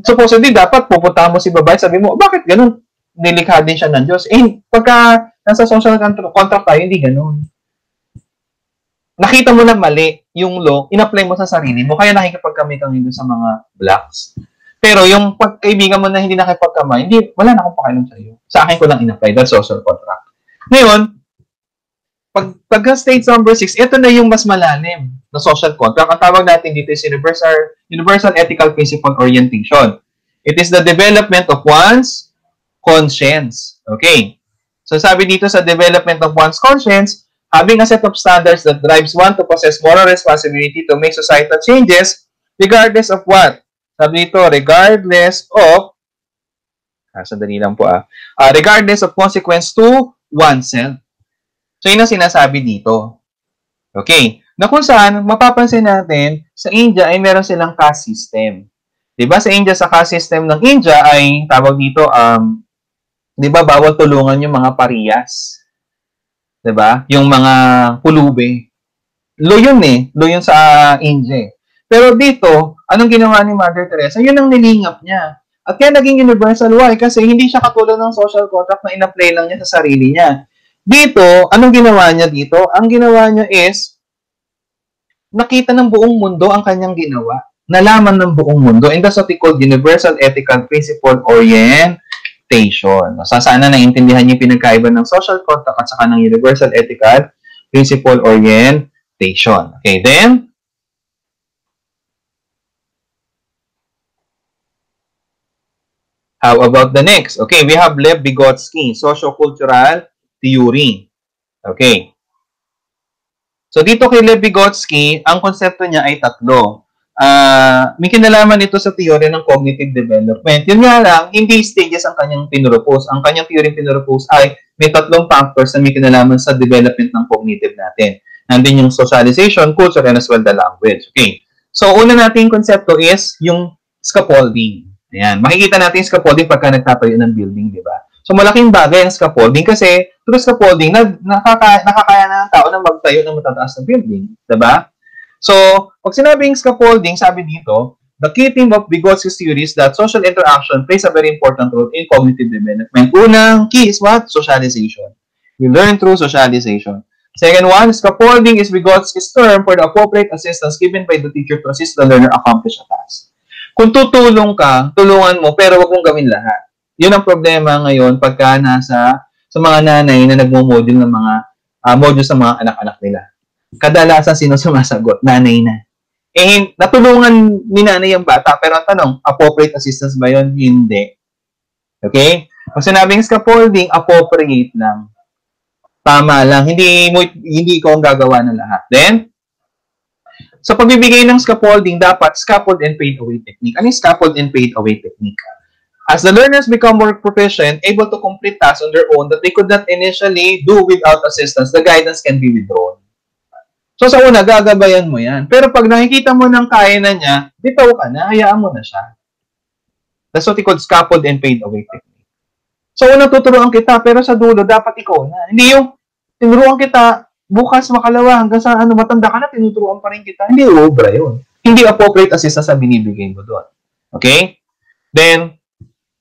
supposedly, dapat pupuntahan mo si babae, sabi mo, bakit ganun? Nilikha din siya ng Diyos. Eh, pagka nasa social contract tayo, hindi ganun. Nakita mo na mali yung law, in-apply mo sa sarili mo, kaya nakikipagkamay kang doon sa mga blacks. Pero yung pagkaibigan mo na hindi nakipagkamay, wala na akong pakialam sa iyo. Sa akin ko lang in-apply, that's social contract. Ngayon, pagka stage number 6, ito na yung mas malalim na social contract. Ang tawag natin dito is Universal Ethical Principle Orientation. It is the development of one's conscience. Okay. So sabi dito sa development of one's conscience, having a set of standards that drives one to possess moral responsibility to make societal changes, regardless of what? Sabi dito, regardless of, sandali lang po regardless of consequence to oneself. So, yun ang sinasabi dito. Okay. Na kung saan, mapapansin natin, sa India ay meron silang caste system. Diba sa India, sa caste system ng India ay, tawag dito, diba, bawal tulungan yung mga pariyas. Diba? Yung mga pulube. Law yun Law yun sa India. Pero dito, anong ginawa ni Mother Teresa? Yun ang nilingap niya. At kaya naging universal. Why? Kasi hindi siya katulad ng social contract na in-apply lang niya sa sarili niya. Dito, anong ginawa niya dito? Ang ginawa niya is, nakita ng buong mundo ang kanyang ginawa. Nalaman ng buong mundo. And that's what we call Universal Ethical Principle Orientation. So, sana naintindihan niyo yung pinagkaiba ng social contract at saka ng Universal Ethical Principle Orientation. Okay, then, how about the next? Okay, we have Lev Vygotsky, Socio-Cultural Theory. Okay. So, dito kay Lev Vygotsky, ang konsepto niya ay tatlo. May kinalaman ito sa theory ng cognitive development. Yun nga lang, hindi stages ang kanyang pinropose. Ang kanyang theory pinropose ay may tatlong factors na may kinalaman sa development ng cognitive natin. Nandun yung socialization, culture, and as well the language. Okay. So, una nating konsepto is yung scaffolding. Ayan. Makikita natin yung scaffolding pagka nagtatayo ng building, di ba? So, malaking bagay ang scaffolding kasi through scaffolding, nakakaya na ng tao na magtayo ng matataas na building. Di ba? So, pag sinabing scaffolding, sabi dito, the key theme of Vygotsky's theory is that social interaction plays a very important role in cognitive development. Unang key is what? Socialization. We learn through socialization. Second one, scaffolding is Vygotsky's term for the appropriate assistance given by the teacher to assist the learner accomplish a task. Kung tutulong ka, tulungan mo, pero wag mong gawin lahat. Yun ang problema ngayon pagka sa mga nanay na nagmo-model ng mga modules sa mga anak-anak nila. Kadalasan sino sumasagot? Nanay na. Eh, natulungan ni nanay ang bata, pero ang tanong, appropriate assistance ba yun? Hindi. Okay? Kung sinabing scaffolding, appropriate lang. Tama lang. Hindi ikaw ang gagawa ng lahat. Then, sa pagbibigay ng scaffolding, dapat scaffold and fade away technique. Ano yung scaffold and fade away technique? As the learners become more proficient, able to complete tasks on their own that they could not initially do without assistance, the guidance can be withdrawn. So sa una, gagabayan mo yan. Pero pag nakikita mo ng kaya na niya, bitaw ka na, hayaan mo na siya. That's what we call scaffold and fade away technique. So una, tuturuan kita, pero sa dulo, dapat ikaw na. Hindi yung tinuruan kita, bukas makalawa, hanggang sa matanda ka na, tinuturuan pa rin kita. Hindi obra yun. Hindi appropriate assistance sa binibigay mo doon. Okay? Then,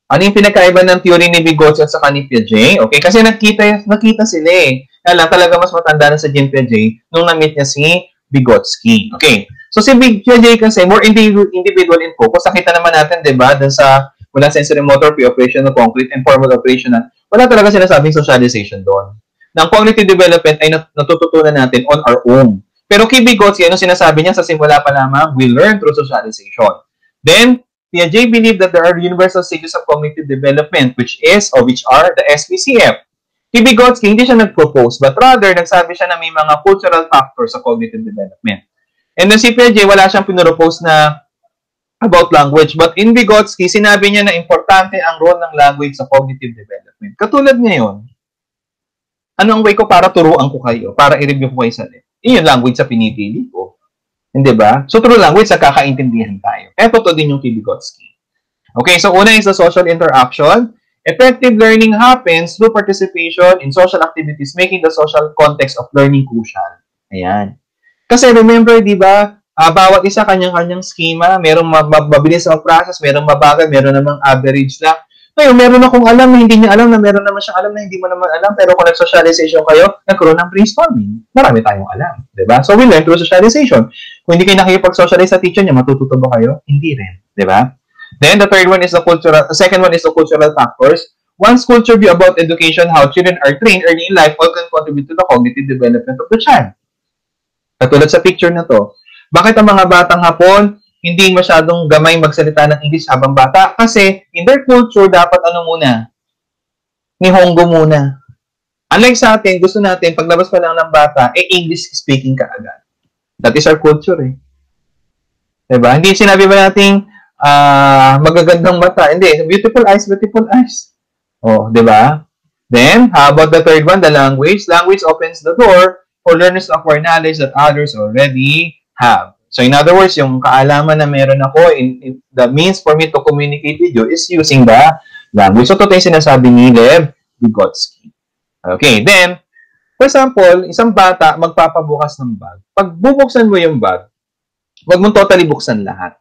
ano yung pinakaiba ng theory ni Vygotsky at saka ni Piaget? Okay, kasi nakita sila eh. Kaya lang talaga mas matanda na sa Jean Piaget nung na-meet niya si Vygotsky. Okay, so si Piaget kasi more individual in focus. Nakita naman natin, di ba, dun sa wala sensory motor, pre-operational, concrete, and formal operational, wala talaga sinasabing socialization doon. Ng cognitive development ay natututunan natin on our own. Pero kay Vygotsky, ano sinasabi niya sa simula pa lamang? We learn through socialization. Then, Piaget believed that there are universal stages of cognitive development, which are the SPCF. Si Vygotsky, hindi siya nag-propose, but rather, nagsabi siya na may mga cultural factors sa cognitive development. And then si Piaget, wala siyang pinropose na about language, but in Vygotsky, sinabi niya na importante ang role ng language sa cognitive development. Katulad ngayon, ano ang way ko para turuan ko kayo, para i-review ko kayo sa net? Yung language sa pinipili ko. Hindi ba? So, through language, kakaintindihan tayo. Ito to din yung kay Vygotsky. Okay, so una is the social interaction. Effective learning happens through participation in social activities, making the social context of learning crucial. Ayan. Kasi remember, di ba, bawat isa kanyang-kanyang schema, merong mabilis mag-process, merong mabagal, meron namang average lang. Ngayon, meron akong alam na hindi niya alam, na meron naman siyang alam na hindi mo naman alam, pero kung nag-socialization kayo, nagkaroon ng brainstorming, marami tayong alam. Diba? So, we learn through socialization. Kung hindi kayo nakikipag-socialize sa teacher niya, matututo ba kayo? Hindi rin. Diba? Then, the second one is the cultural factors. One's culture view about education, how children are trained early in life, all can contribute to the cognitive development of the child. Katulad sa picture na to, bakit ang mga batang Hapon hindi masyadong gamay magsalita ng English habang bata? Kasi in their culture, dapat ano muna? Nihongo muna. Unlike sa atin, gusto natin, paglabas pa lang ng bata, English speaking ka agad. That is our culture eh. Diba? Hindi sinabi ba natin magagandang mata? Hindi. Beautiful eyes, beautiful eyes. Oh, diba? Then, how about the third one, the language? Language opens the door for learners to acquire knowledge that others already have. So, in other words, yung kaalaman na meron ako, the means for me to communicate with you is using the language. So, ito yung sinasabi ni Lev Vygotsky. Okay, then, for example, isang bata magpapabukas ng bag. Pag bubuksan mo yung bag, huwag mong totally buksan lahat.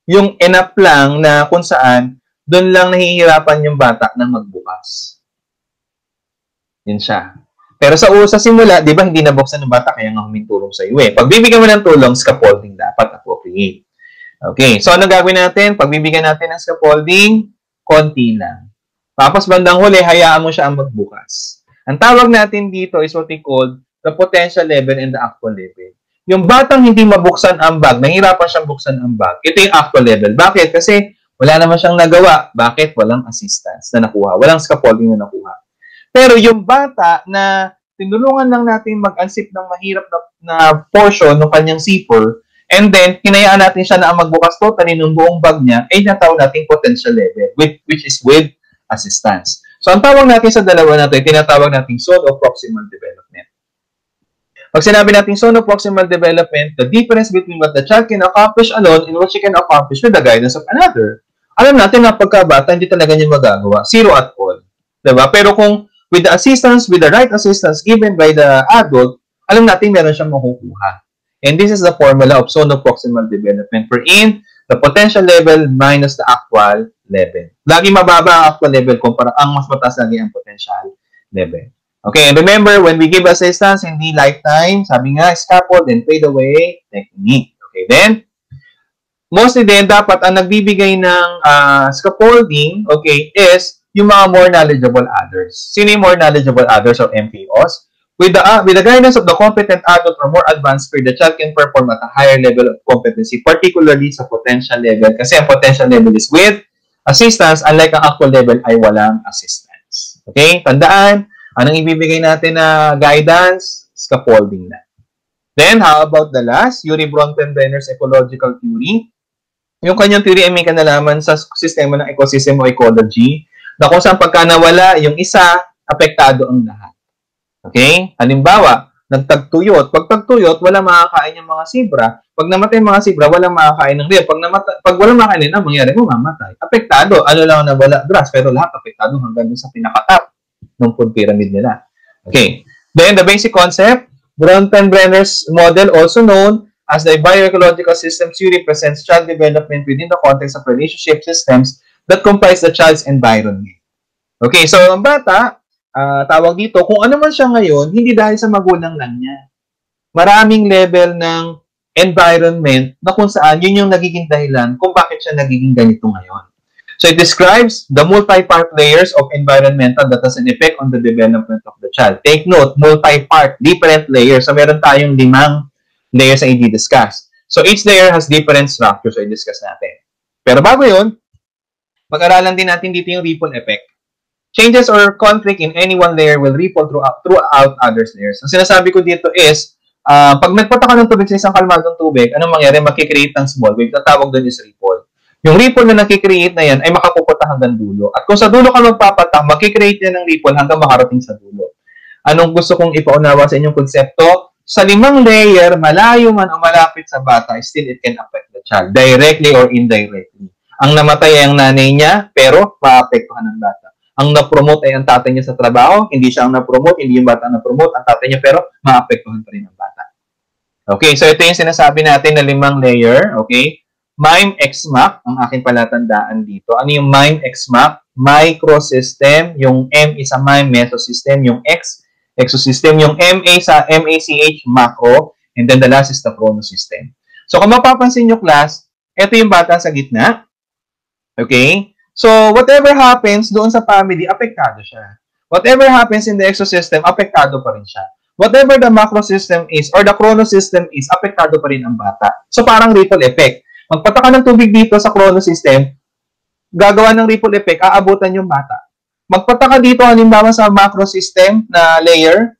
Yung enough lang na kung saan, doon lang nahihirapan yung bata na magbukas. Yun siya. Pero sa simula, di ba, hindi nabuksan ng bata, kaya nga humintulong sa iyo eh. Pag bibigyan mo ng tulong, scaffolding dapat appropriate. Okay, so ano gagawin natin? Pag bibigyan natin ng scaffolding, konti lang. Tapos bandang huli, hayaan mo siya ang magbukas. Ang tawag natin dito is what we call the potential level and the actual level. Yung batang hindi mabuksan ang bag, nahihirapan siyang buksan ang bag, ito yung actual level. Bakit? Kasi wala naman siyang nagawa. Bakit? Walang assistance na nakuha. Walang scaffolding na nakuha. Pero yung bata na tinulungan lang natin mag-unsip ng mahirap na portion ng kanyang zipper, and then hinayaan natin siya na magbukas totally ng buong bag niya, ay natawag natin potential level, which is with assistance. So, ang tawag natin sa dalawa na ito, tinatawag natin zone of proximal development. Pag sinabi natin zone of proximal development, the difference between what the child can accomplish alone and what she can accomplish with the guidance of another. Alam natin na pagkabata, hindi talaga niya magagawa. Zero at all. Diba? Pero kung with the assistance, with the right assistance given by the adult, alam natin meron siyang makukuha. And this is the formula of zone of proximal development, wherein the potential level minus the actual level. Lagi mababa ang actual level kumpara ang mas mataas lagi ang potential level. Okay, and remember, when we give assistance, hindi lifetime, sabi nga, scaffold and fade away technique. Okay, then, mostly din, dapat ang nagbibigay ng scaffolding, okay, is yung mga more knowledgeable others. Sino yung more knowledgeable others or MPOs? With the guidance of the competent adult or more advanced peer, the child can perform at a higher level of competency, particularly sa potential level. Kasi ang potential level is with assistance, unlike ang actual level ay walang assistance. Okay? Tandaan, Anong ibibigay natin na guidance? Scaffolding na. Then, how about the last? Yuri Bronfenbrenner's ecological theory. Yung kanyang theory ay may kanalaman sa sistema ng ecosystem o ecology na kung saan pagka nawala yung isa, apektado ang lahat. Okay? Halimbawa, nagtagtuyot. Pag tagtuyot, wala makakain yung mga zebra. Pag namatay yung mga zebra, wala makakain ng deer. Pag wala makakain ng mangyari, mamamatay. Apektado. Ano lang nawala? Grass. Pero lahat apektado hanggang dun sa pinakatap ng food pyramid nila. Okay. Then, the basic concept, Bronfenbrenner's model, also known as the bioecological system theory, presents child development within the context of relationship systems that comprise the child's environment. Okay, so ang bata, tawag dito, kung ano man siya ngayon, hindi dahil sa magulang lang niya. Maraming level ng environment na kung saan yun yung nagiging dahilan kung bakit siya nagiging ganito ngayon. So it describes the multi-part layers of environmental that has an effect on the development of the child. Take note, multi-part, different layers. So meron tayong 5 layers na i-discuss. So each layer has different structures, so i-discuss natin. Pero bago yun, pag-aralan din natin dito yung ripple effect. Changes or conflict in any one layer will ripple throughout others layers. Ang sinasabi ko dito is, pag nagpata ka ng tubig sa isang kalmadong tubig, anong mangyari? Makikreate ng small wave. Natawag doon is ripple. Yung ripple na nakikreate na yan ay makapupunta hanggang dulo. At kung sa dulo ka magpapatang, makikreate yan ng ripple hanggang makarating sa dulo. Anong gusto kong ipaunawa sa inyong konsepto? Sa 5 layer, malayo man o malapit sa bata, still it can affect the child, directly or indirectly. Ang namatay ay ang nanay niya, pero maapektuhan ng bata. Ang na-promote ay ang tatay niya sa trabaho, hindi siya ang na-promote, hindi yung bata ang na-promote, ang tatay niya, pero maapektuhan pa rin ang bata. Okay, so ito yung sinasabi natin na 5 layer, okay? MIME XMAC, ang aking palatandaan dito. Ano yung MIME XMAC? Microsystem, yung M is a MIME mesosystem, yung X, exosystem, yung MA sa MACH, macro, and then the last is the chronosystem. So kung mapapansin nyo class, ito yung bata sa gitna. Okay? So whatever happens doon sa family, apektado siya. Whatever happens in the exosystem, apektado pa rin siya. Whatever the macro system is or the chronosystem is, apektado pa rin ang bata. So parang ripple effect. Magpataka ng tubig dito sa chronosystem, gagawa ng ripple effect, aabutan yung bata. Magpataka dito, halimbawa sa macro system na layer,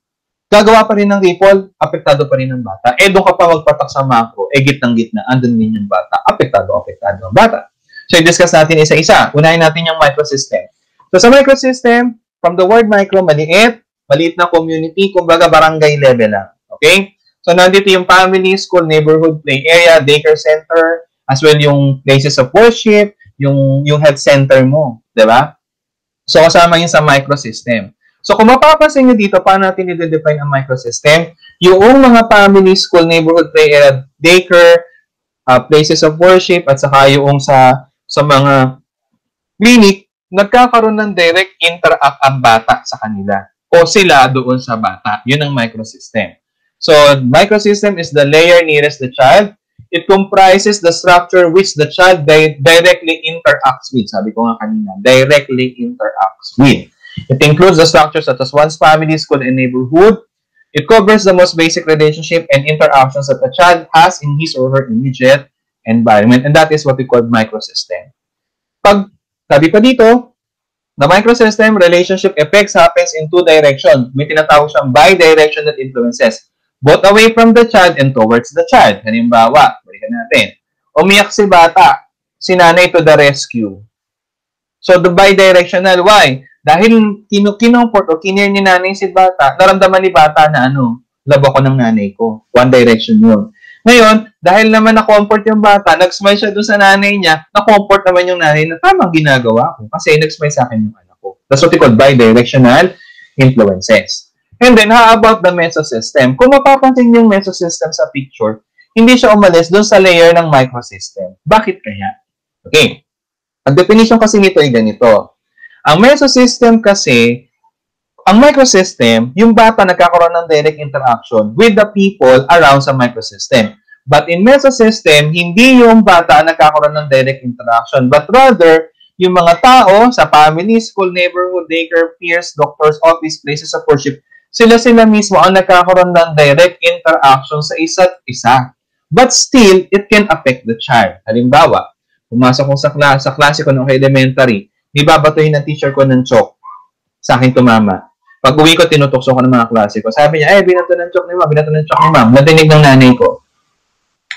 gagawa pa rin ng ripple, apektado pa rin ang bata. Eh, doon ka pa magpatak sa macro, gitnang-gitna, andun din yung bata. Apektado ang bata. So, i-discuss natin isa-isa. Unahin natin yung microsystem. So, sa microsystem, from the word micro, maliit na community, kumbaga barangay level lang. Okay? So, nandito yung family, school, neighborhood, play area, daycare center, as well yung places of worship, yung health center mo. Diba? So, kasama yun sa microsystem. So, kung mapapansin nyo dito, paano natin i-define ang microsystem? Yung mga family, school, neighborhood, play area, daycare, places of worship, at saka yung sa mga clinic, nagkakaroon ng direct interact ang bata sa kanila. O sila doon sa bata. Yun ang microsystem. So, microsystem is the layer nearest the child. It comprises the structure which the child directly interacts with. Sabi ko nga kanina, directly interacts with. It includes the structures such as one's family, school, and neighborhood. It covers the most basic relationship and interactions that the child has in his or her immediate environment. And that is what we call microsystem. Pag sabi pa dito, the microsystem relationship effects happens in 2 directions. May tinatawag siyang bidirectional influences. Both away from the child and towards the child. Halimbawa, balikan natin. Umiyak si bata, si nanay to the rescue. So, the bidirectional, why? Dahil kinomfort o kinare ni nanay si bata, naramdaman ni bata na love ako ng nanay ko. One direction yun. Ngayon, dahil naman na-comfort yung bata, nag-smile siya doon sa nanay niya, na-comfort naman yung nanay na tamang ginagawa ko kasi nag-smile sa akin yung anak ko. That's what we call bidirectional influences. And then, how about the mesosystem? Kung mapapansin yung mesosystem sa picture, hindi siya umalis doon sa layer ng microsystem. Bakit kaya? Okay. Ang definition kasi nito ay ganito. Ang mesosystem kasi, ang microsystem, yung bata nagkakaroon ng direct interaction with the people around sa microsystem. But in mesosystem, hindi yung bata nagkakaroon ng direct interaction, but rather, yung mga tao sa family, school, neighborhood, daycare, peers, doctors, office, places of worship, sila mismo ang nagkakaroon ng direct interaction sa isa't isa. But still, it can affect the child. Halimbawa, pumasok ko sa klase ko ng elementary, ibabatuhin ng teacher ko ng chalk sa akin tumama. Pag uwi ko, tinutokso ko ng mga klase ko. Sabi niya, binato ng chok ni ma'am, binato ng chok ni ma'am. Natinig ng nanay ko.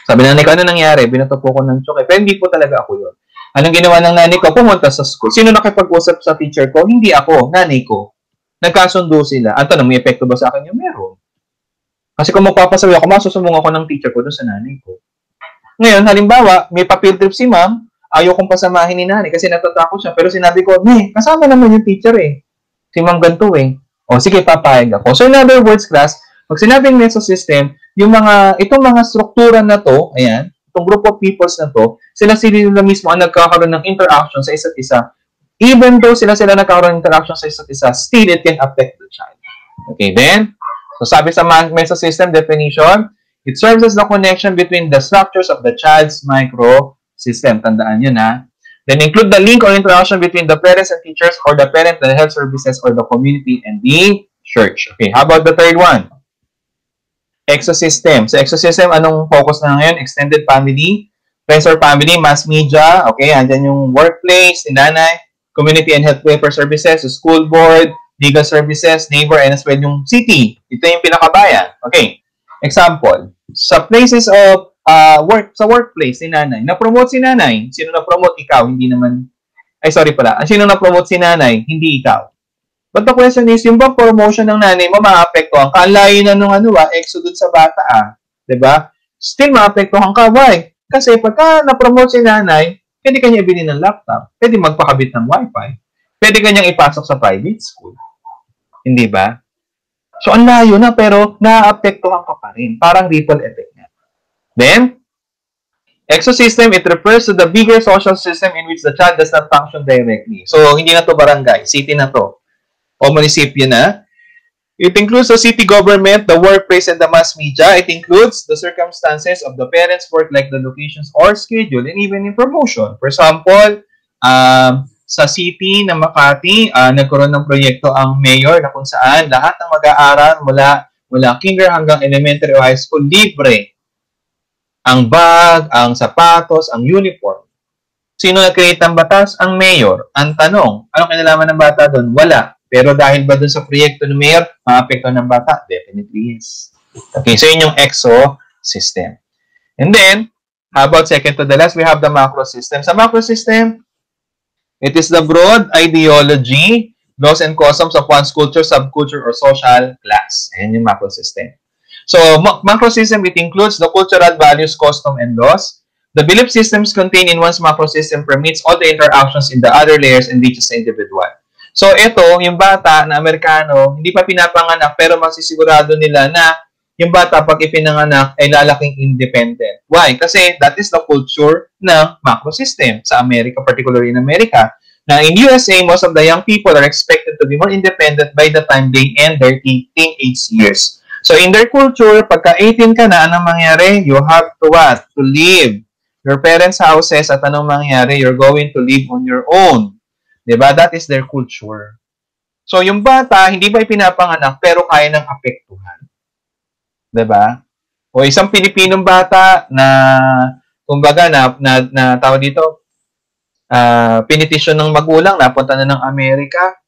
Sabi ng nanay ko, ano nangyari? Binato po ko ng chok. Pero hindi po talaga ako yun. Anong ginawa ng nanay ko? Pumunta sa school. Sino nakipag-usap sa teacher ko? Hindi ako, nanay ko. Nagkasundo sila. Ang tanong, may epekto ba sa akin yung meron? Kasi kung magpapasabi ako, masusumbong ako ng teacher ko doon sa nanay ko. Ngayon, halimbawa, may pa-field trip si ma'am, ayaw kong pasamahin ni nanay kasi natatakot siya. Pero sinabi ko, kasama naman yung teacher eh. Si ma'am ganito eh. O, sige, papayag ako. So, in other words, class, pag sinabing mesosystem, itong mga struktura na to, ayan, itong group of peoples na to, sila mismo ang nagkakaroon ng interaction sa isa't isa. Even though sila nagkakaroon ng interaction sa isa't isa, still it can affect the child. Okay, then, so sabi sa mesosystem definition, it serves as the connection between the structures of the child's microsystem. Tandaan yun, ha? Then include the link or interaction between the parents and teachers or the parent and health services or the community and the church. Okay, how about the third one? Exosystem. So exosystem, anong focus na ngayon? Extended family, friends or family, mass media, okay, andyan yung workplace, nanay, community and health welfare services, school board, legal services, neighbor, and as well yung city. Ito yung pinakabayan. Okay, example, sa places of sa workplace ni nanay. Na-promote si nanay. Sino na-promote? Ikaw. Hindi naman. Ay, sorry pala. Sino na-promote si nanay? Hindi ikaw. But the question is, yung ba promotion ng nanay mo maapektuhan ka? Ang layo na nung exodus sa bata Diba? Still maapektuhan ka. Why? Kasi pagka na-promote si nanay, pwede kanya ibili ng laptop. Pwede magpakabit ng wifi. Pwede kanyang ipasok sa private school. Hindi ba? So, ang layo na pero naapektuhan ka pa rin. Parang ripple effect. Then, exosystem, it refers to the bigger social system in which the child does not function directly. So, hindi na to barangay, city na to. O munisipyo na. It includes the city government, the workplace, and the mass media. It includes the circumstances of the parents' work like the locations or schedule and even in promotion. For example, sa city ng Makati, nagkaroon ng proyekto ang mayor na kung saan lahat ng mag-aaral mula kinder hanggang elementary o high school libre. Ang bag, ang sapatos, ang uniform. Sino nag-create ng batas? Ang mayor. Ang tanong, anong kinalaman ng bata doon? Wala. Pero dahil ba doon sa proyekto ng mayor, maapekto ng bata? Definitely yes. Okay, so yun yung exosystem. And then, how about second to the last, we have the macro system. Sa macro system, it is the broad ideology, laws and customs of one's culture, subculture, or social class. Ayan yung macro system. So, macro system, it includes the cultural values, custom, and laws. The belief systems contained in one's macro system permits all the interactions in the other layers and reaches the individual. So, ito, yung bata na Amerikano, hindi pa pinapanganak, pero masisigurado nila na yung bata, pag ipinanganak, ay lalaking independent. Why? Kasi that is the culture ng macro system sa Amerika, particularly in America. Now, in USA, most of the young people are expected to be more independent by the time they end their teenage years. So, in their culture, pagka 18 ka na, anong mangyari? You have to what? To leave your parents' houses at anong mangyari? You're going to live on your own. Diba? That is their culture. So, yung bata, hindi ba ipinapanganak, pero kaya ng apektuhan. Diba? O isang Pilipinong bata na, kumbaga, na tawag dito, pinitisyon ng magulang, napunta na ng Amerika,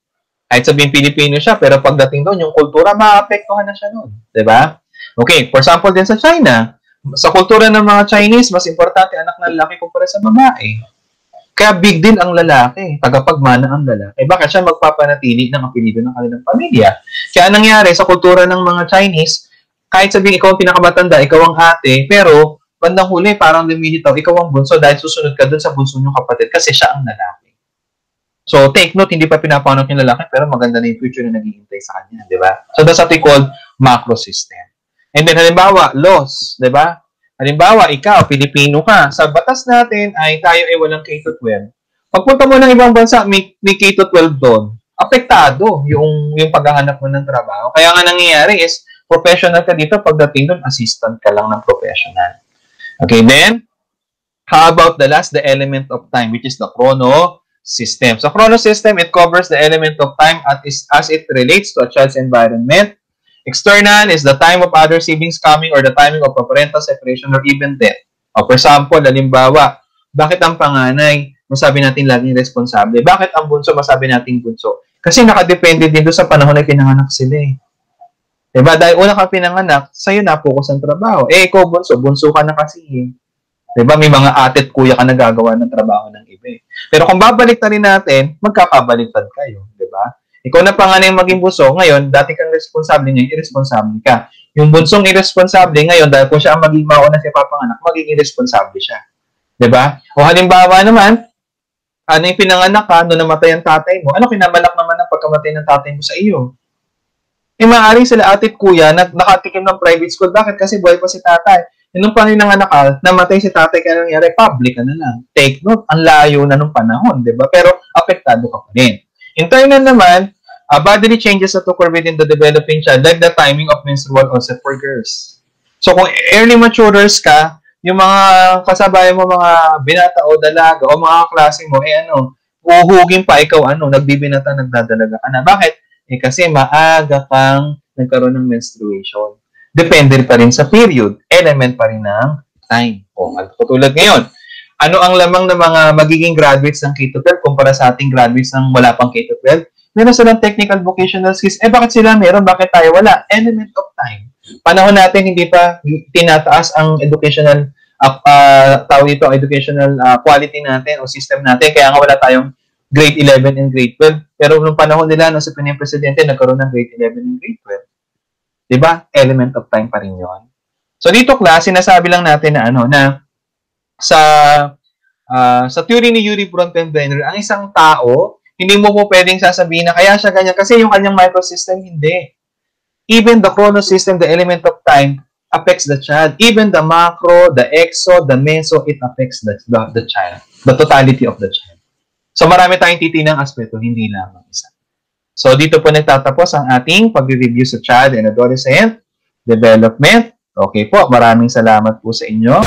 kahit sabihin Pilipino siya, pero pagdating doon, yung kultura, maapektuhan na siya doon. Diba? Okay, for example din sa China, sa kultura ng mga Chinese, mas importante anak ng lalaki kumpara sa babae. Kaya big deal ang lalaki, tagapagmana ang lalaki. Bakit siya magpapanatili ng apelido ng kanilang pamilya? Kaya nangyari sa kultura ng mga Chinese, kahit sabihin ikaw ang pinakamatanda, ikaw ang ate, pero bandang huli, parang lumilitaw, ikaw ang bunso dahil susunod ka dun sa bunso niyong kapatid kasi siya ang lalaki. So, take note, hindi pa pinapanganak yung lalaki, pero maganda na yung future na naghihintay sa kanya, di ba? So, that's what we call macro system. And then, halimbawa, laws, di ba? Halimbawa, ikaw, Pilipino ka. Sa batas natin ay tayo ay walang K-12. Pagpunta mo ng ibang bansa, may K-12 doon. Apektado yung paghahanap mo ng trabaho. Kaya nga nangyayari is, professional ka dito, pagdating doon, assistant ka lang ng professional. Okay, then, how about the last, the element of time, which is the chrono system. So, chrono system, it covers the element of time as it relates to a child's environment. External is the time of other siblings coming or the timing of a parental separation or even death. O, for example, halimbawa, bakit ang panganay masabi natin laging responsable. Bakit ang bunso masabi natin bunso? Kasi nakadepende din doon sa panahon na pinanganak sila eh. Diba? Dahil una kang pinanganak, sa'yo na-focus ang trabaho. Eh, ikaw bunso ka na kasi eh. Diba? May mga ate at kuya ka na gagawa ng trabaho ng iba eh. Pero kung babalik na rin natin, magkakabaliktad kayo. Diba? Ikaw na panganay maging bunso, ngayon, dati kang responsable, ngayon irresponsable ka. Yung bunsong irresponsable, ngayon, dahil kung siya ang maging mauna si papanganak, magiging irresponsable siya. Diba? O halimbawa naman, ano yung pinanganak ka, nung namatay ang tatay mo, ano kinamalak naman ang pagkamatay ng tatay mo sa iyo? Eh, maaaring sila ate at kuya nakatikim ng private school. Bakit? Kasi buhay pa si tatay. E, nung pinanganak ka, namatay si tatay, kaya nangyari, public ka na lang. Take note, ang layo na nung panahon, di ba? Pero apektado ka pa rin. Internal naman, bodily changes that occur within the developing child, like the timing of menstrual onset for girls. So, kung early maturers ka, yung mga kasabayan mo, mga binata o dalaga, o mga klase mo, eh ano, uhugin pa ikaw, ano, nagbibinata, nagdadalaga ka na. Bakit? Eh kasi maaga kang nagkaroon ng menstruation. Depende pa rin sa period. Element pa rin ng time. O, katulad ngayon, ano ang lamang ng mga magiging graduates ng K-12 kumpara sa ating graduates ng wala pang K-12? Meron silang technical vocational skills. Eh bakit sila meron? Bakit tayo wala? Element of time. Panahon natin hindi pa tinataas ang educational educational quality natin o system natin. Kaya nga wala tayong grade 11 and grade 12. Pero nung panahon nila, nung sa Pinoy Presidente, nagkaroon ng grade 11 and grade 12. Diba? Element of time pa rin yun. So dito, class, sinasabi lang natin na ano, na sa theory ni Urie Bronfenbrenner, ang isang tao, hindi mo po pwedeng sasabihin na kaya siya ganyan kasi yung kanyang microsystem, hindi. Even the chronosystem, the element of time, affects the child. Even the macro, the exo, the meso, it affects the child. The totality of the child. So, marami tayong titinang aspeto, hindi lamang isa. So, dito po nagtatapos ang ating pag-review sa child and adolescent development. Okay po, maraming salamat po sa inyo.